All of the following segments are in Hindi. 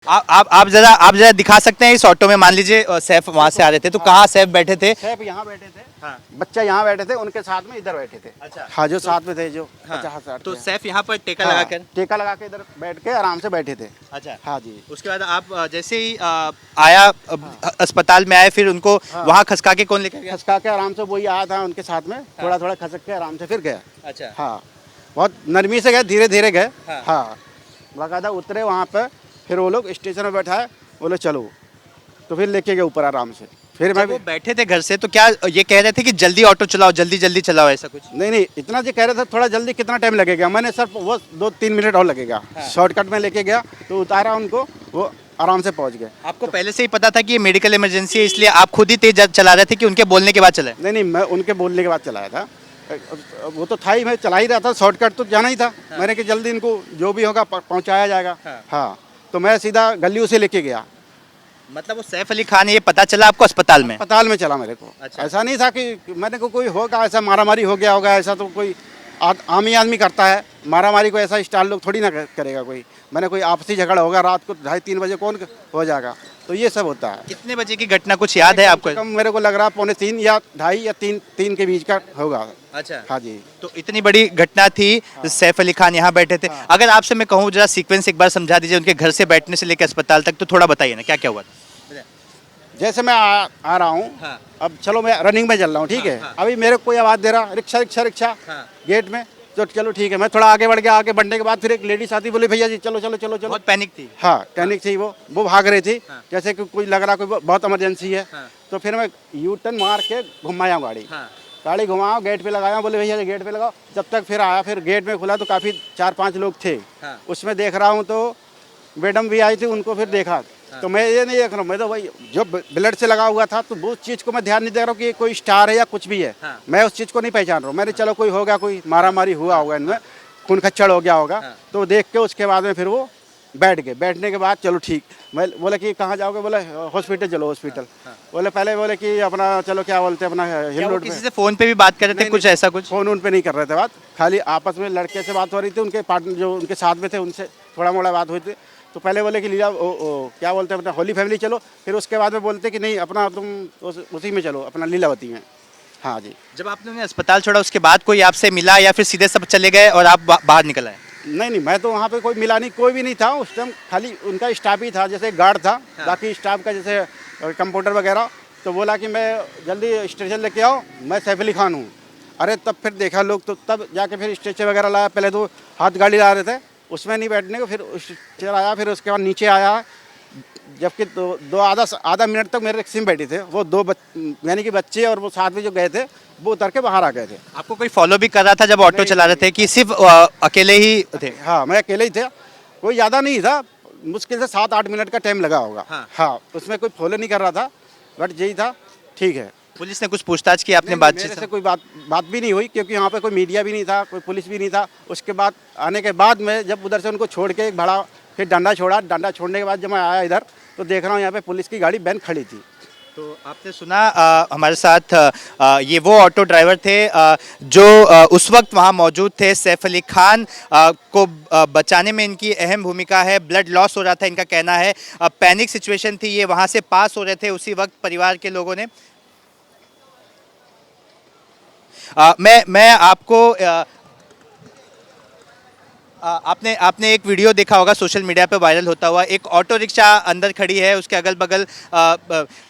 आप जरा दिखा सकते हैं इस ऑटो में, मान लीजिए सैफ वहाँ से आ रहे थे तो कहाँ सैफ बैठे थे? सैफ यहाँ बैठे थे, हाँ। बच्चा यहाँ बैठे थे, उनके साथ में इधर बैठे थे। अच्छा। हाँ, जो साथ में थे, जो हाँ। 50-60 तो थे। सैफ यहाँ पर टेका हाँ, लगाकर? टेका लगा के इधर बैठ के आराम से बैठे थे। अच्छा। हाँ जी। उसके बाद आप जैसे ही आया अस्पताल में आए, फिर उनको वहाँ खसका के कौन लेकर गया? खसका के आराम से वही आया था उनके साथ में, थोड़ा थोड़ा खसक के आराम से फिर गया। अच्छा। हाँ, बहुत नरमी से गए, धीरे धीरे गए। हाँ। हाँ, बाकायदा उतरे वहाँ पे, फिर वो लोग स्टेशन में बैठाए, बोले चलो, तो फिर लेके गए ऊपर आराम से। फिर मैं जब वो बैठे थे घर से तो क्या ये कह रहे थे कि जल्दी ऑटो चलाओ, जल्दी जल्दी चलाओ, ऐसा कुछ? नहीं, इतना जो कह रहे थे थोड़ा जल्दी, कितना टाइम लगेगा, मैंने सर वो 2-3 मिनट और लगेगा। शॉर्टकट में लेके गया तो उतारा उनको, वो आराम से पहुँच गए। आपको पहले से ही पता था कि ये मेडिकल इमरजेंसी है, इसलिए आप खुद ही तेज चला रहे थे कि उनके बोलने के बाद चले? नहीं, मैं उनके बोलने के बाद चलाया था। वो तो था ही, मैं चला ही रहा था, शॉर्टकट तो जाना ही था। मैंने कि जल्दी इनको जो भी होगा पहुँचाया जाएगा। हाँ, तो मैं सीधा गलियों से लेके गया। मतलब वो सैफ अली खान, ये पता चला आपको अस्पताल में? अस्पताल में चला मेरे को। अच्छा। ऐसा नहीं था कि मैंने को कोई होगा ऐसा मारामारी हो गया होगा, ऐसा तो कोई आम ही आदमी करता है। मारामारी को ऐसा स्टाइल लोग थोड़ी ना करेगा कोई। मैंने कोई आपसी झगड़ा होगा रात को 2:30-3 बजे, कौन हो जाएगा, तो ये सब होता है। कितने बजे की घटना कुछ याद है आपको? कम मेरे को लग रहा 2:45 या 2:30 या 3 के बीच का होगा। अच्छा। हाँ जी। तो इतनी बड़ी घटना थी, सैफ अली खान यहाँ बैठे थे। अगर आपसे मैं कहूँ जरा सीक्वेंस एक बार समझा दीजिए, उनके घर से बैठने से लेकर अस्पताल तक, तो थोड़ा बताइए ना क्या क्या हुआ था। जैसे मैं आ रहा हूँ, हाँ। अब चलो मैं रनिंग में चल रहा हूँ, ठीक है। अभी मेरे को कोई आवाज़ दे रहा, रिक्शा रिक्शा रिक्शा, गेट में, तो चलो ठीक है, मैं थोड़ा आगे बढ़ गया। आगे बढ़ने के बाद फिर एक लेडीज आती, बोली भैया जी चलो चलो चलो चलो। बहुत पैनिक थी। हाँ, पैनिक थी, वो भाग रही थी, जैसे कि कोई लग रहा कोई बहुत इमरजेंसी है। तो फिर मैं यू टर्न मार के घुमाया गाड़ी घुमाओ, गेट पे लगाया, बोले भैया जी गेट पे लगाओ। जब तक फिर आया, फिर गेट में खुला तो काफ़ी 4-5 लोग थे। उसमें देख रहा हूँ तो मैडम भी आई थी, उनको फिर देखा। तो मैं ये नहीं देख रहा हूँ, मैं तो भाई जो ब्लड से लगा हुआ था, तो वो चीज़ को मैं ध्यान नहीं दे रहा हूँ कि कोई स्टार है या कुछ भी है। मैं उस चीज़ को नहीं पहचान रहा हूँ। मैंने चलो कोई होगा, कोई मारामारी हुआ होगा इनमें, खून खच्चड़ हो गया होगा। तो देख के उसके बाद में फिर वो बैठ गए। बैठने के बाद चलो ठीक, मैं बोले कि कहाँ जाओगे, बोले हॉस्पिटल चलो हॉस्पिटल। बोले पहले बोले कि अपना चलो क्या बोलते हैं अपना हिल रोड किसी से फोन पे भी बात कर रहे थे कुछ ऐसा कुछ? फ़ोन उन पे नहीं कर रहे थे बात, खाली आपस में लड़के से बात हो रही थी, उनके पार्टनर जो उनके साथ में थे उनसे थोड़ा मोड़ा बात हुई थी। तो पहले बोले कि लीला क्या बोलते हैं अपना होली फैमिली चलो, फिर उसके बाद में बोलते कि नहीं अपना तुम उसी में चलो, अपना लीलावती में। हाँ जी। जब आपने उन्हें अस्पताल छोड़ा उसके बाद कोई आपसे मिला या फिर सीधे सब चले गए और आप बाहर निकल आए? नहीं, मैं तो वहाँ पे कोई मिला नहीं, कोई भी नहीं था उस टाइम, खाली उनका स्टाफ ही था, जैसे गार्ड था। बाकी स्टाफ का जैसे कंप्यूटर वगैरह। तो बोला कि मैं जल्दी स्टेशन लेके आओ, मैं सैफ अली खान हूँ। अरे तब फिर देखा लोग, तो तब जाके फिर स्ट्रेचर वगैरह लाया। पहले तो हाथ गाड़ी ला रहे थे, उसमें नहीं बैठने को, फिर स्ट्रेचर आया, फिर उसके बाद नीचे आया। जबकि आधा मिनट तक मेरे रिक्शे में बैठे थे वो यानी कि बच्चे, और वो साथ में जो गए थे वो उतर के बाहर आ गए थे। आपको कोई फॉलो भी कर रहा था जब ऑटो चला रहे थे कि सिर्फ अकेले ही थे? हाँ, मैं अकेले ही थे, कोई ज़्यादा नहीं था, मुश्किल से 7-8 मिनट का टाइम लगा होगा। हाँ, उसमें कोई फॉलो नहीं कर रहा था, बट यही था। ठीक है। पुलिस ने कुछ पूछताछ की, आपने बातचीत? मेरे से कोई बात भी नहीं हुई, क्योंकि यहाँ पे कोई मीडिया भी नहीं था, कोई पुलिस भी नहीं था। उसके बाद आने के बाद में जब उधर से उनको छोड़ के एक भाड़ा, फिर डंडा छोड़ा। डंडा छोड़ने के बाद जब मैं आया इधर, तो देख रहा हूँ यहाँ पे पुलिस की गाड़ी वैन खड़ी थी। तो आपने सुना हमारे साथ ये वो ऑटो ड्राइवर थे जो उस वक्त वहाँ मौजूद थे। सैफ अली खान को बचाने में इनकी अहम भूमिका है। ब्लड लॉस हो रहा था, इनका कहना है। पैनिक सिचुएशन थी, ये वहाँ से पास हो रहे थे, उसी वक्त परिवार के लोगों ने मैं आपको आपने एक वीडियो देखा होगा सोशल मीडिया पे वायरल होता हुआ। एक ऑटो रिक्शा अंदर खड़ी है, उसके अगल बगल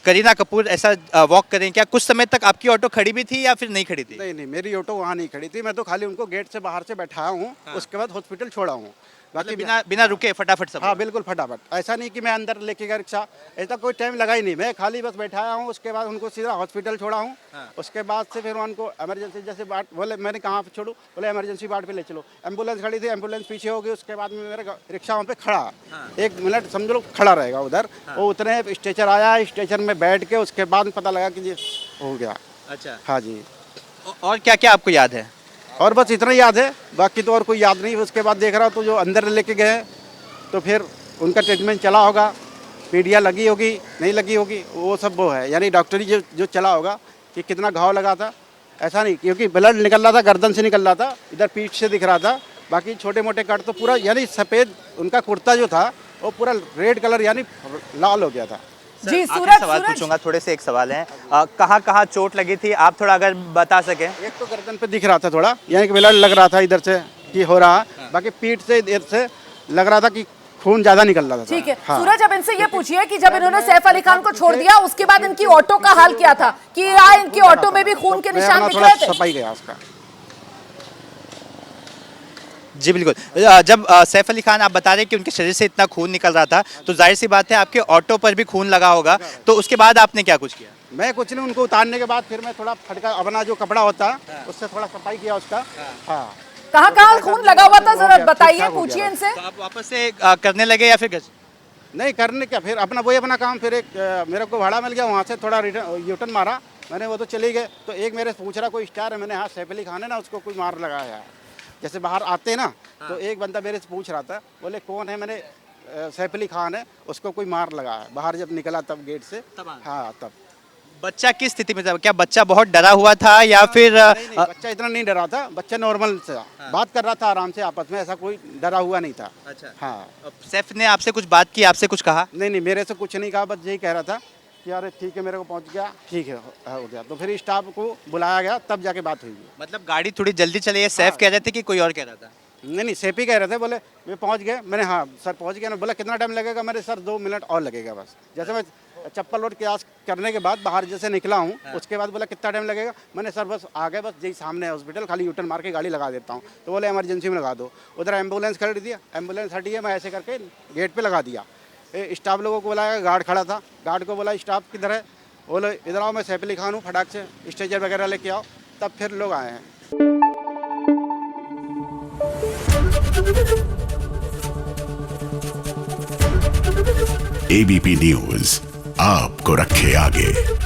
करीना कपूर ऐसा वॉक करें। क्या कुछ समय तक आपकी ऑटो खड़ी भी थी या फिर नहीं खड़ी थी? नहीं, मेरी ऑटो वहाँ नहीं खड़ी थी। मैं तो खाली उनको गेट से बाहर से बैठाया हूँ। उसके बाद हॉस्पिटल छोड़ा हूँ। बाकी बिना रुके फटाफट सब? हाँ, बिल्कुल फटाफट। ऐसा नहीं कि मैं अंदर लेके गया रिक्शा, ऐसा कोई टाइम लगा ही नहीं। मैं खाली बस बैठाया हूँ, उसके बाद उनको सीधा हॉस्पिटल छोड़ा हूँ। उसके बाद से फिर उनको इमरजेंसी जैसे बाट, बोले मैंने कहाँ पे छोड़ूँ, बोले इमरजेंसी बाट पे ले चलो। एम्बुलेंस खड़ी थी, एम्बुलेंस पीछे हो गई। उसके बाद में मेरा रिक्शा वहाँ पे खड़ा, 1 मिनट समझ लो खड़ा रहेगा उधर। वो उतने स्टेचर आया, स्टेशन में बैठ के उसके बाद पता लगा कि ये हो गया। अच्छा। हाँ जी। और क्या क्या आपको याद है? और बस इतना याद है, बाकी तो और कोई याद नहीं। उसके बाद देख रहा हूँ तो जो अंदर लेके गए, तो फिर उनका ट्रीटमेंट चला होगा, मीडिया लगी होगी नहीं लगी होगी, वो सब वो है, यानी डॉक्टरी जो चला होगा कि कितना घाव लगा था। ऐसा नहीं, क्योंकि ब्लड निकल रहा था, गर्दन से निकल रहा था, इधर पीठ से दिख रहा था। बाकी छोटे मोटे कट तो पूरा, यानी सफ़ेद उनका कुर्ता जो था वो पूरा रेड कलर यानी लाल हो गया था। जी आखिरी सूरज, सवाल सूरज पूछूंगा, थोड़े से एक सवाल है, कहाँ कहाँ चोट लगी थी, आप थोड़ा अगर बता सके। एक तो गर्दन पे दिख रहा था थोड़ा, यानी कि ब्लड लग रहा था इधर से कि हो रहा, बाकी पीठ से इधर से लग रहा था कि खून ज्यादा निकल रहा था। ठीक है हाँ। सूरज, अब इनसे ये पूछिए कि जब इन्होंने सैफ अली खान को छोड़ दिया उसके बाद इनकी ऑटो का हाल क्या था, कि यहाँ इनकी ऑटो में भी खून के मैं निशान अपना दिख थोड़ा रहे थे। सफाई गया उसका। जी बिल्कुल। जब सैफ अली खान आप बता रहे हैं कि उनके शरीर से इतना खून निकल रहा था, तो जाहिर सी बात है आपके ऑटो पर भी खून लगा होगा, तो उसके बाद आपने क्या कुछ किया? मैं कुछ नहीं, उनको उतारने के बाद फिर मैं थोड़ा फटका अपना जो कपड़ा होता है उससे थोड़ा सफाई किया उसका। हाँ, कहाँ कहाँ खून लगा हुआ था, जरा ठीक बताइए, ठाक हो पूछिए गया। इनसे। तो आप वापस से करने लगे या फिर घर? नहीं करने क्या, फिर अपना वही अपना काम, फिर एक मेरे को भाड़ा मिल गया, वहाँ से थोड़ा रिटर्न यूटर्न मारा मैंने, वो तो चले गए। तो एक मेरे से पूछ रहा कोई स्टार है, मैंने हाँ सैफ अली खान है ना, उसको कोई मार लगाया है। जैसे बाहर आते ना, तो एक बंदा मेरे से पूछ रहा था, बोले कौन है, मैंने सैफ अली खान है, उसको कोई मार लगा है। बाहर जब निकला तब गेट से, हाँ तब। बच्चा किस स्थिति में था? क्या बच्चा बहुत डरा हुआ था या फिर नहीं, बच्चा इतना नहीं डरा था, बच्चा नॉर्मल था, बात कर रहा था आराम से आपस में, ऐसा कोई डरा हुआ नहीं था। अच्छा। हाँ, सैफ ने आपसे कुछ बात की, आपसे कुछ कहा? नहीं नहीं, मेरे से कुछ नहीं कहा, बस यही कह रहा था कि अरे ठीक है, मेरे को पहुंच गया, ठीक है हो गया। तो फिर स्टाफ को बुलाया गया, तब जाके बात हुई। मतलब गाड़ी थोड़ी जल्दी चली है, सैफ कह रहे थे कि कोई और कह रहा था? नहीं, सेपी कह रहे थे, बोले वे पहुंच गए। मैंने हाँ सर पहुंच गया ना, बोला कितना टाइम लगेगा, मेरे सर 2 मिनट और लगेगा बस। जैसे मैं चप्पल लोड क्लास करने के बाद बाहर जैसे निकला हूँ, उसके बाद बोला कितना टाइम लगेगा, मैंने सर बस आ गए, बस यही सामने है हॉस्पिटल, खाली यूटर्न मार के गाड़ी लगा देता हूँ। तो बोले इमरजेंसी में लगा दो। उधर एम्बुलेंस खड़ी थी, एम्बुलेंस हटी है, मैं ऐसे करके गेट पर लगा दिया। स्टाफ लोगों को बुलाया, गार्ड खड़ा था, गार्ड को बोला स्टाफ किधर है, बोले इधर आओ, मैं सैफ अली खान हूँ, फटाक से स्ट्रेचर वगैरह लेके आओ। तब फिर लोग आए हैं। एबीपी न्यूज आपको रखे आगे।